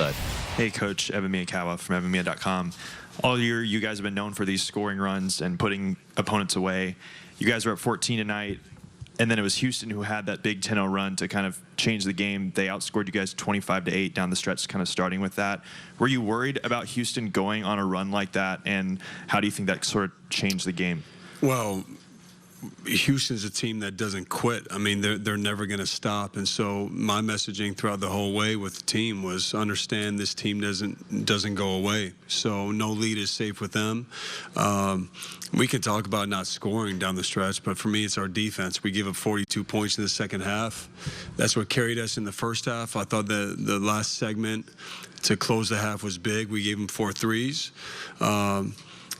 side. Hey, Coach. Evan Miyakawa from evanmiya.com. All year, you guys have been known for these scoring runs and putting opponents away. You guys were up 14 tonight, and then it was Houston who had that big 10-0 run to kind of change the game. They outscored you guys 25-8 down the stretch, kind of starting with that. Were you worried about Houston going on a run like that, and how do you think that sort of changed the game? Well, Houston's a team that doesn't quit. I mean, they're never going to stop. And so my messaging throughout the whole way with the team was understand this team doesn't go away. So no lead is safe with them. We can talk about not scoring down the stretch, but for me, it's our defense. We gave up 42 points in the second half. That's what carried us in the first half. I thought the last segment to close the half was big. We gave them 4 threes.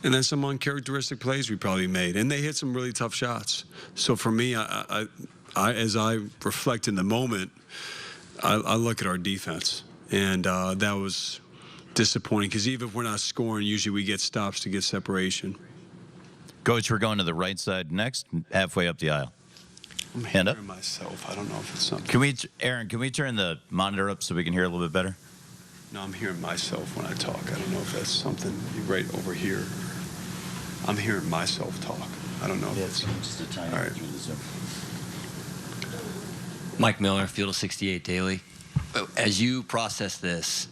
And then some uncharacteristic plays we probably made. And they hit some really tough shots. So for me, as I reflect in the moment, I look at our defense. And that was disappointing because even if we're not scoring, usually we get stops to get separation. Coach, we're going to the right side next, halfway up the aisle. I'm Hand up. hearing myself. I don't know if it's something. Aaron, can we turn the monitor up so we can hear a little bit better? No, I'm hearing myself when I talk. I don't know if that's something right over here. I'm hearing myself talk. I don't know if it's just a tiny all right. through the Zoom. Mike Miller, Field of 68 Daily. As you process this,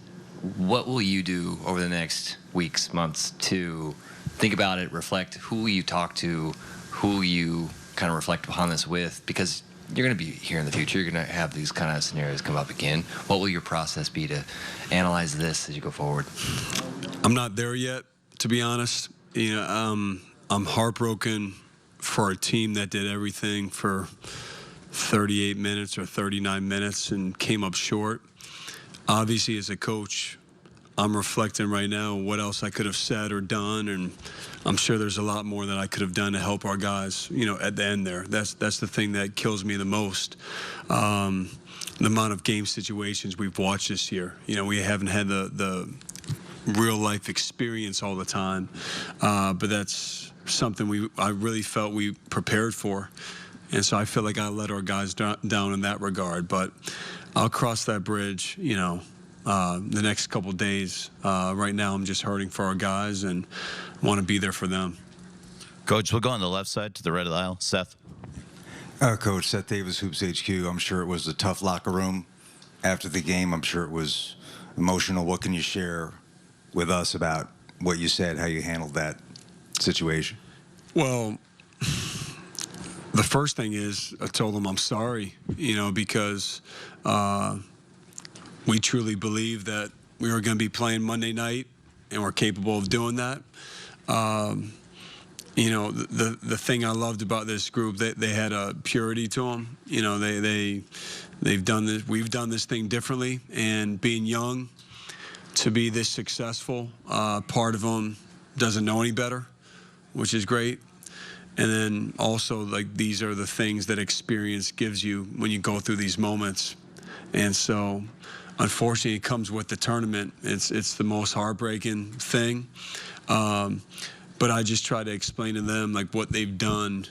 what will you do over the next weeks, months to think about it, reflect who you talk to, who you kind of reflect upon this with? Because you're going to be here in the future. You're going to have these kind of scenarios come up again. What will your process be to analyze this as you go forward? I'm not there yet, to be honest. You know, I'm heartbroken for a team that did everything for 38 minutes or 39 minutes and came up short. Obviously, as a coach, I'm reflecting right now what else I could have said or done, and I'm sure there's a lot more that I could have done to help our guys, you know, at the end there. That's the thing that kills me the most. The amount of game situations we've watched this year. You know, we haven't had the real life experience all the time, but that's something I really felt we prepared for, and so I feel like I let our guys down in that regard. But I'll cross that bridge, you know, the next couple days. Right now, I'm just hurting for our guys and want to be there for them. Coach, we'll go on the left side to the right of the aisle. Seth. Coach, Seth Davis, Hoops HQ. I'm sure it was a tough locker room after the game. I'm sure it was emotional. What can you share with us about what you said, how you handled that situation? Well, the first thing is I told them I'm sorry, you know, because we truly believe that we were going to be playing Monday night and we're capable of doing that. You know, the thing I loved about this group, they had a purity to them. You know, we've done this thing differently, and being young, to be this successful, part of them doesn't know any better, which is great. And then also, like, these are the things that experience gives you when you go through these moments. And so, unfortunately, it comes with the tournament. It's the most heartbreaking thing. But I just try to explain to them, like, what they've done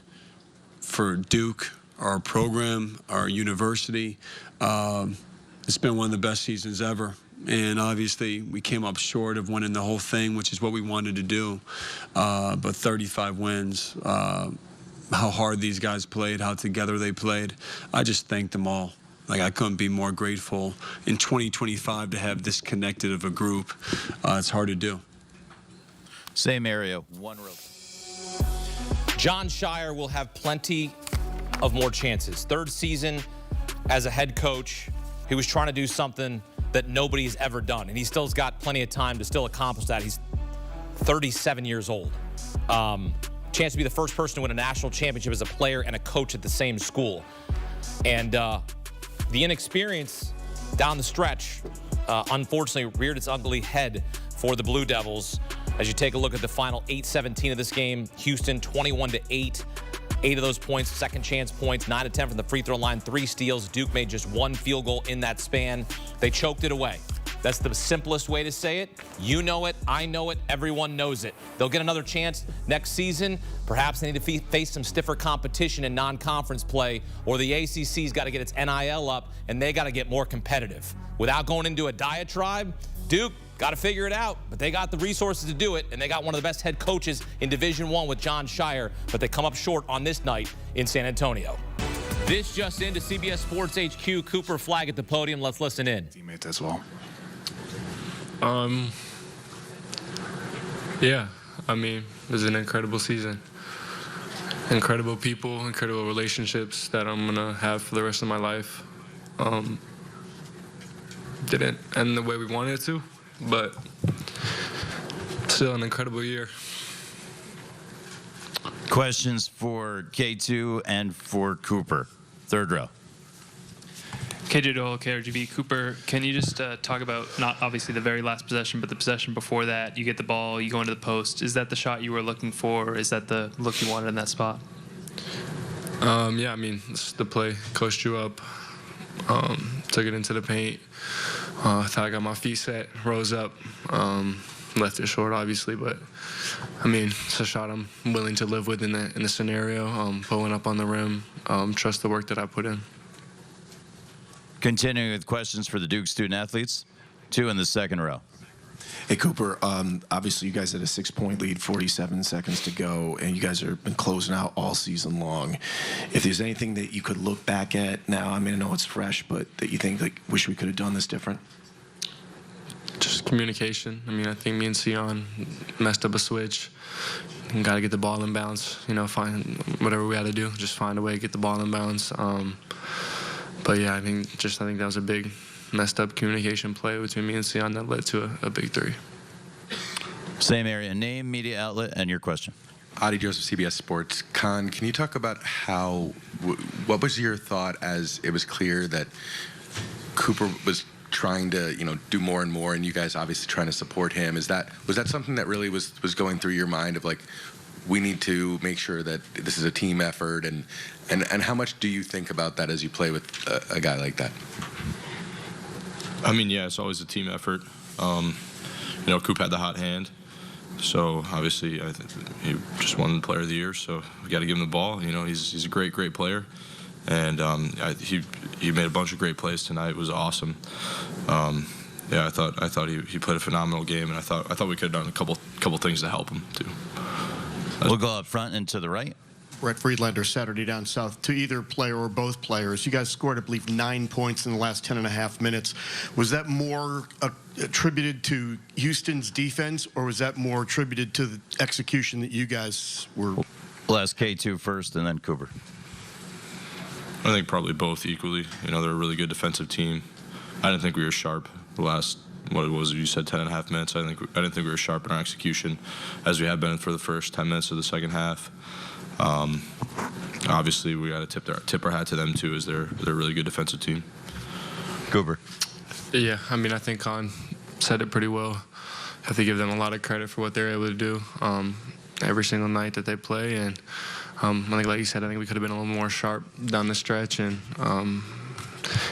for Duke, our program, our university. It's been one of the best seasons ever. And obviously, we came up short of winning the whole thing, which is what we wanted to do. But 35 wins, how hard these guys played, how together they played. I just thank them all. Like, I couldn't be more grateful in 2025 to have this connected of a group. It's hard to do. Same area, one row. Jon Scheyer will have plenty of more chances. Third season as a head coach, he was trying to do something that nobody's ever done, and he still's got plenty of time to still accomplish that. He's 37 years old. Chance to be the first person to win a national championship as a player and a coach at the same school. And the inexperience down the stretch, unfortunately, reared its ugly head for the Blue Devils. As you take a look at the final 8-17 of this game, Houston 21-8. 8 of those points, second chance points, 9 of 10 from the free throw line, 3 steals. Duke made just 1 field goal in that span. They choked it away. That's the simplest way to say it. You know it, I know it, everyone knows it. They'll get another chance next season. Perhaps they need to face some stiffer competition in non-conference play, or the ACC's got to get its NIL up, and they got to get more competitive. Without going into a diatribe, Duke got to figure it out, but they got the resources to do it, and they got one of the best head coaches in Division I with Jon Scheyer, but they come up short on this night in San Antonio. This just into CBS Sports HQ, Cooper Flagg at the podium. Let's listen in. Teammates as well. Yeah, I mean, it was an incredible season. Incredible people, incredible relationships that I'm gonna have for the rest of my life. Didn't end the way we wanted it to, but still an incredible year. Questions for K2 and for Cooper. Third row. KJ Doyle, KRGB. Cooper, can you just talk about, not obviously the very last possession, but the possession before that? You get the ball, you go into the post. Is that the shot you were looking for? Or is that the look you wanted in that spot? Yeah, I mean, it's the play. Coached you up, took it into the paint. Thought I got my feet set, rose up, left it short, obviously, but I mean, it's a shot I'm willing to live with in the scenario. Pulling up on the rim, trust the work that I put in. Continuing with questions for the Duke student athletes. 2 in the second row. Hey, Cooper, obviously you guys had a 6-point lead, 47 seconds to go, and you guys have been closing out all season long. If there's anything that you could look back at now, I mean, I know it's fresh, but that you think, like, wish we could have done this different? Just communication. I mean, I think me and Sion messed up a switch. Got to get the ball in bounds, you know, find whatever we had to do, just find a way to get the ball in bounds. But yeah, I think that was a big messed up communication play between me and Sion that led to a big 3. Same area. Name, media outlet, and your question. Adi Joseph, CBS Sports. Khan, can you talk about what was your thought as it was clear that Cooper was trying to, you know, do more and more, and you guys obviously trying to support him? Was that something that really was going through your mind of, like, we need to make sure that this is a team effort, and how much do you think about that as you play with a guy like that? I mean, yeah, it's always a team effort. You know, Coop had the hot hand, so obviously I think he just won the Player of the Year, so we got to give him the ball. You know, he's a great player, and he made a bunch of great plays tonight. It was awesome. Yeah, I thought he played a phenomenal game, and I thought we could have done a couple things to help him too. We'll go up front and to the right. Brett Friedlander, Saturday Down South. To either player or both players, you guys scored, I believe, 9 points in the last 10.5 minutes. Was that more attributed to Houston's defense, or was that more attributed to the execution that you guys were? We'll ask K2 first and then Cooper. I think probably both equally. You know, they're a really good defensive team. I didn't think we were sharp the last, what was it, you said 10.5 minutes. I didn't think we were sharp in our execution as we have been for the first 10 minutes of the second half. Obviously, we got to tip our hat to them too, as they're a really good defensive team. Cooper. Yeah, I mean, I think Khan said it pretty well. I have to give them a lot of credit for what they're able to do every single night that they play, and I think, like you said, I think we could have been a little more sharp down the stretch and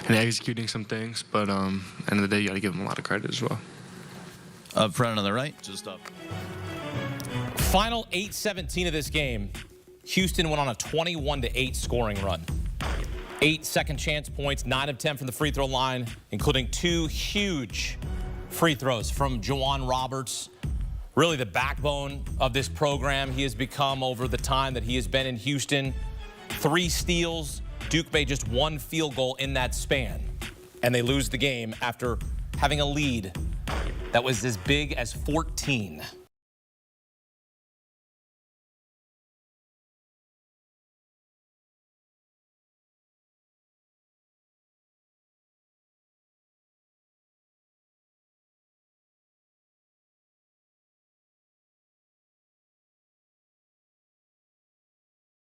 executing some things. But end of the day, you got to give them a lot of credit as well. Up front on the right, just up. Final 8:17 of this game. Houston went on a 21-8 scoring run. 8 second chance points, 9 of 10 from the free throw line, including 2 huge free throws from Juwan Roberts. Really the backbone of this program he has become over the time that he has been in Houston. 3 steals. Duke made just 1 field goal in that span, and they lose the game after having a lead that was as big as 14.